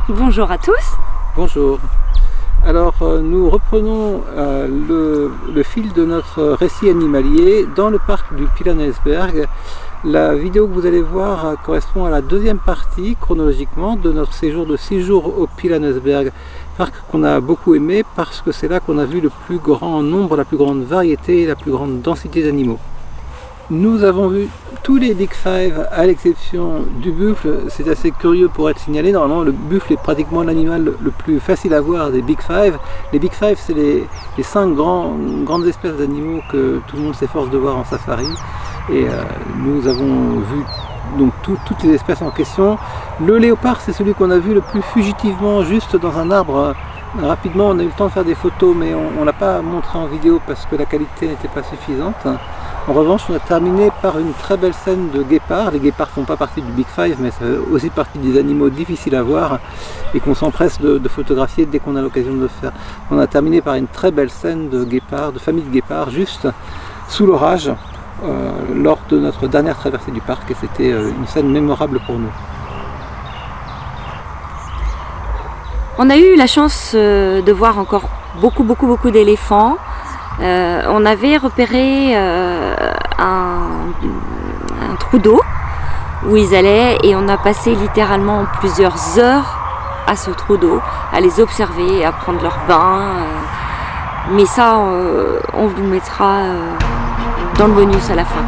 Bonjour à tous. Bonjour. Alors nous reprenons le fil de notre récit animalier dans le parc du Pilanesberg. La vidéo que vous allez voir correspond à la deuxième partie chronologiquement de notre séjour de 6 jours au Pilanesberg, parc qu'on a beaucoup aimé parce que c'est là qu'on a vu le plus grand nombre, la plus grande variété et la plus grande densité d'animaux. Nous avons vu tous les Big Five à l'exception du buffle. C'est assez curieux pour être signalé. Normalement, le buffle est pratiquement l'animal le plus facile à voir des Big Five. Les Big Five, c'est les 5 grandes espèces d'animaux que tout le monde s'efforce de voir en safari. Et nous avons vu donc toutes les espèces en question. Le léopard, c'est celui qu'on a vu le plus fugitivement juste dans un arbre. Rapidement, on a eu le temps de faire des photos, mais on ne l'a pas montré en vidéo parce que la qualité n'était pas suffisante. En revanche, on a terminé par une très belle scène de guépards. Les guépards ne font pas partie du Big Five, mais ça fait aussi partie des animaux difficiles à voir et qu'on s'empresse de photographier dès qu'on a l'occasion de le faire. On a terminé par une très belle scène de guépards, de famille de guépards, juste sous l'orage, lors de notre dernière traversée du parc, et c'était une scène mémorable pour nous. On a eu la chance de voir encore beaucoup d'éléphants. On avait repéré un trou d'eau où ils allaient et on a passé littéralement plusieurs heures à ce trou d'eau, à les observer, à prendre leur bain. Mais ça, on vous mettra dans le bonus à la fin.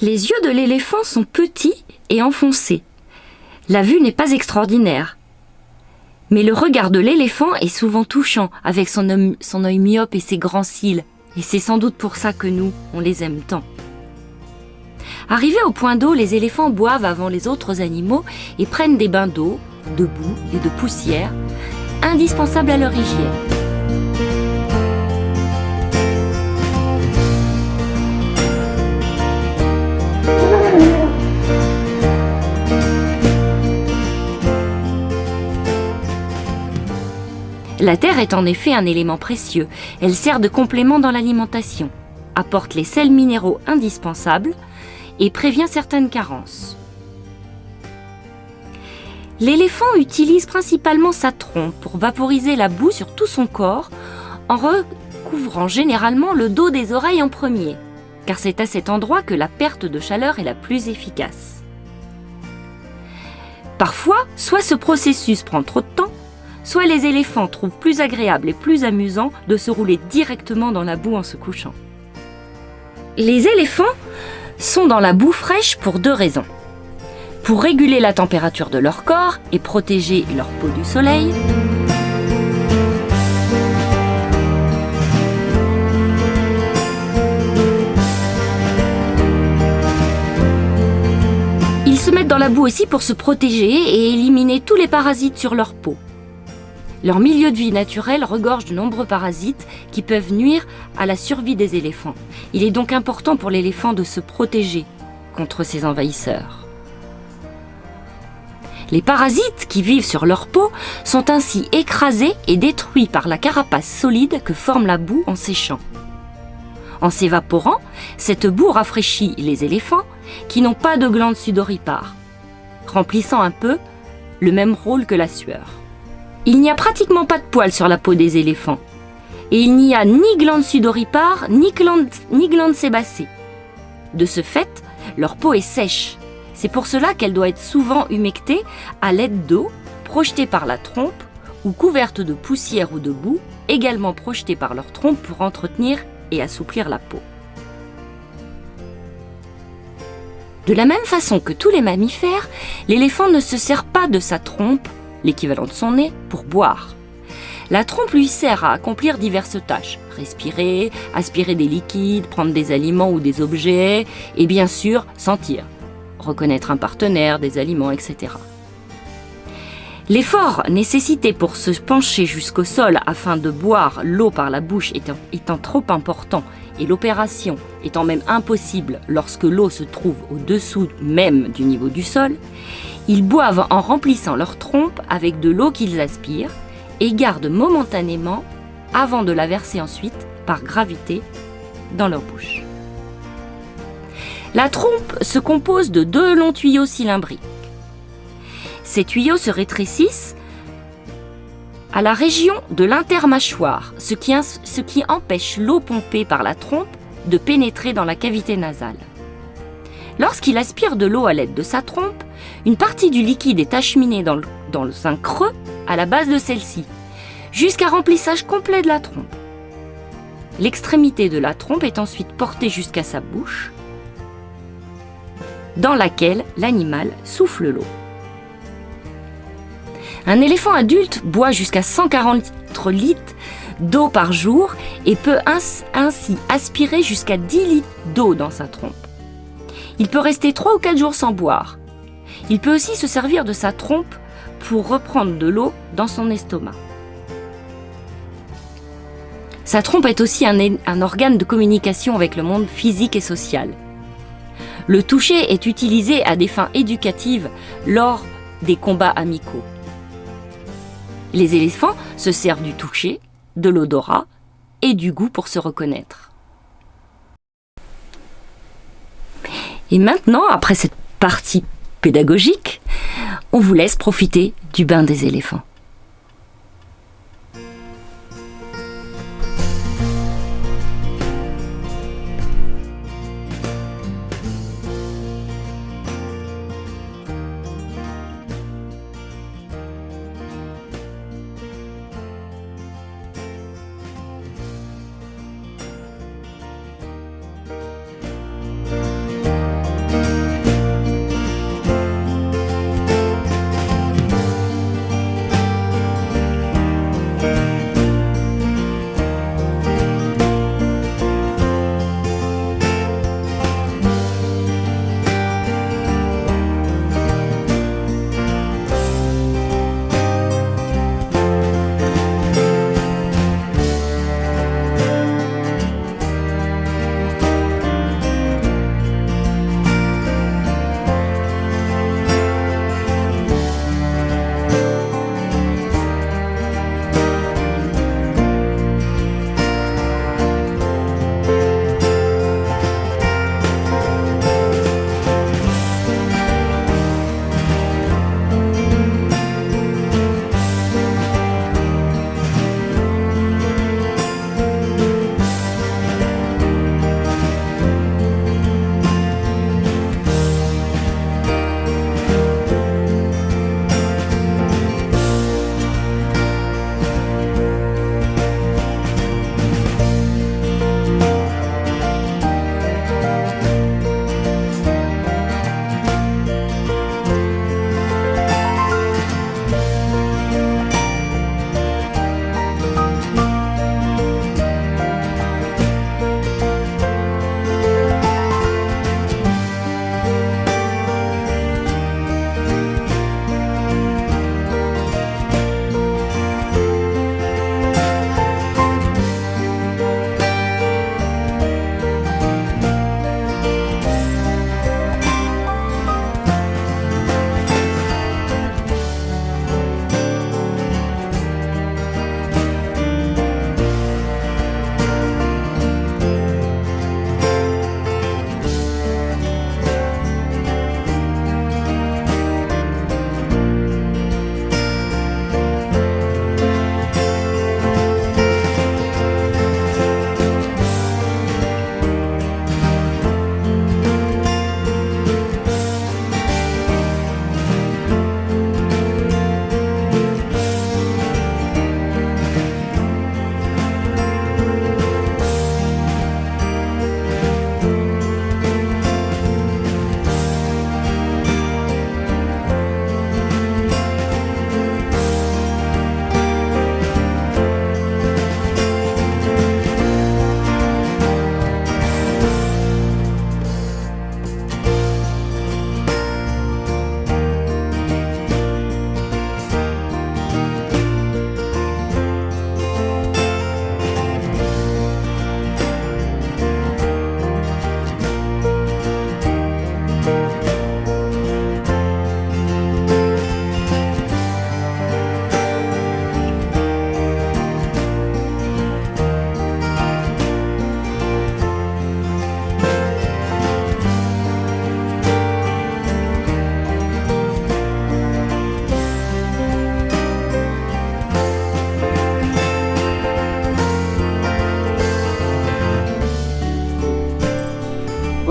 Les yeux de l'éléphant sont petits et enfoncés. La vue n'est pas extraordinaire. Mais le regard de l'éléphant est souvent touchant, avec son œil myope et ses grands cils. Et c'est sans doute pour ça que nous, on les aime tant. Arrivés au point d'eau, les éléphants boivent avant les autres animaux et prennent des bains d'eau, de boue et de poussière, indispensables à leur hygiène. La terre est en effet un élément précieux. Elle sert de complément dans l'alimentation, apporte les sels minéraux indispensables et prévient certaines carences. L'éléphant utilise principalement sa trompe pour vaporiser la boue sur tout son corps en recouvrant généralement le dos des oreilles en premier, car c'est à cet endroit que la perte de chaleur est la plus efficace. Parfois, soit ce processus prend trop de temps, soit les éléphants trouvent plus agréable et plus amusant de se rouler directement dans la boue en se couchant. Les éléphants sont dans la boue fraîche pour 2 raisons. Pour réguler la température de leur corps et protéger leur peau du soleil. Ils se mettent dans la boue aussi pour se protéger et éliminer tous les parasites sur leur peau. Leur milieu de vie naturel regorge de nombreux parasites qui peuvent nuire à la survie des éléphants. Il est donc important pour l'éléphant de se protéger contre ces envahisseurs. Les parasites qui vivent sur leur peau sont ainsi écrasés et détruits par la carapace solide que forme la boue en séchant. En s'évaporant, cette boue rafraîchit les éléphants qui n'ont pas de glandes sudoripares, remplissant un peu le même rôle que la sueur. Il n'y a pratiquement pas de poils sur la peau des éléphants. Et il n'y a ni glandes sudoripares, ni glandes sébacées. De ce fait, leur peau est sèche. C'est pour cela qu'elle doit être souvent humectée à l'aide d'eau, projetée par la trompe, ou couverte de poussière ou de boue, également projetée par leur trompe pour entretenir et assouplir la peau. De la même façon que tous les mammifères, l'éléphant ne se sert pas de sa trompe, l'équivalent de son nez, pour boire. La trompe lui sert à accomplir diverses tâches, respirer, aspirer des liquides, prendre des aliments ou des objets, et bien sûr, sentir, reconnaître un partenaire, des aliments, etc. L'effort nécessité pour se pencher jusqu'au sol afin de boire l'eau par la bouche étant trop important et l'opération étant même impossible lorsque l'eau se trouve au-dessous même du niveau du sol, ils boivent en remplissant leur trompe avec de l'eau qu'ils aspirent et gardent momentanément avant de la verser ensuite, par gravité, dans leur bouche. La trompe se compose de 2 longs tuyaux cylindriques. Ces tuyaux se rétrécissent à la région de l'intermâchoire, ce qui empêche l'eau pompée par la trompe de pénétrer dans la cavité nasale. Lorsqu'il aspire de l'eau à l'aide de sa trompe, une partie du liquide est acheminée dans un creux à la base de celle-ci, jusqu'à remplissage complet de la trompe. L'extrémité de la trompe est ensuite portée jusqu'à sa bouche, dans laquelle l'animal souffle l'eau. Un éléphant adulte boit jusqu'à 140 litres d'eau par jour et peut ainsi aspirer jusqu'à 10 litres d'eau dans sa trompe. Il peut rester 3 ou 4 jours sans boire. Il peut aussi se servir de sa trompe pour reprendre de l'eau dans son estomac. Sa trompe est aussi un organe de communication avec le monde physique et social. Le toucher est utilisé à des fins éducatives lors des combats amicaux. Les éléphants se servent du toucher, de l'odorat et du goût pour se reconnaître. Et maintenant, après cette partie pédagogique, on vous laisse profiter du bain des éléphants.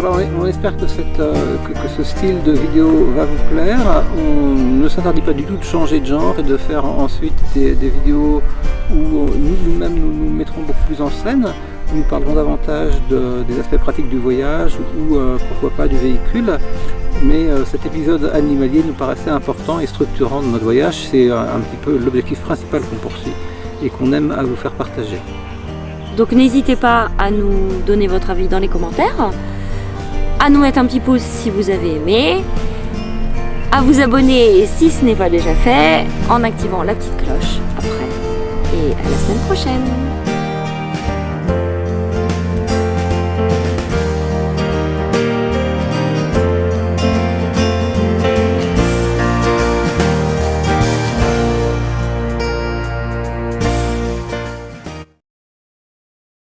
voilà, on espère que, que ce style de vidéo va vous plaire. On ne s'interdit pas du tout de changer de genre et de faire ensuite des vidéos où nous-mêmes nous mettrons beaucoup plus en scène. Nous parlerons davantage des aspects pratiques du voyage ou pourquoi pas du véhicule. Mais cet épisode animalier nous paraissait important et structurant de notre voyage. C'est un petit peu l'objectif principal qu'on poursuit et qu'on aime à vous faire partager. Donc n'hésitez pas à nous donner votre avis dans les commentaires, à nous mettre un petit pouce si vous avez aimé, à vous abonner si ce n'est pas déjà fait, en activant la petite cloche après. Et à la semaine prochaine!